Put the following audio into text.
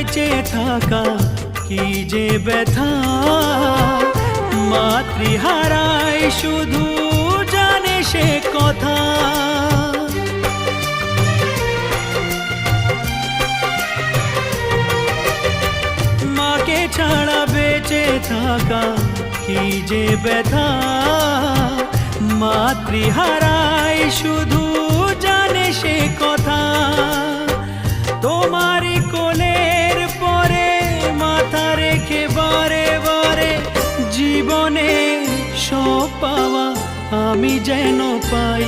বেঁচে থাকা কি যে ব্যথা, মাতৃহারায় শুধু জানে সে কথা। মাকে ছাড়া বেঁচে থাকা কি যে ব্যথা, মাতৃহারায় শুধু জানে সে কথা। তোমারই কোলের পরে মাথা রেখে বারে বারে জীবনে সব পাওয়া আমি যেন পাই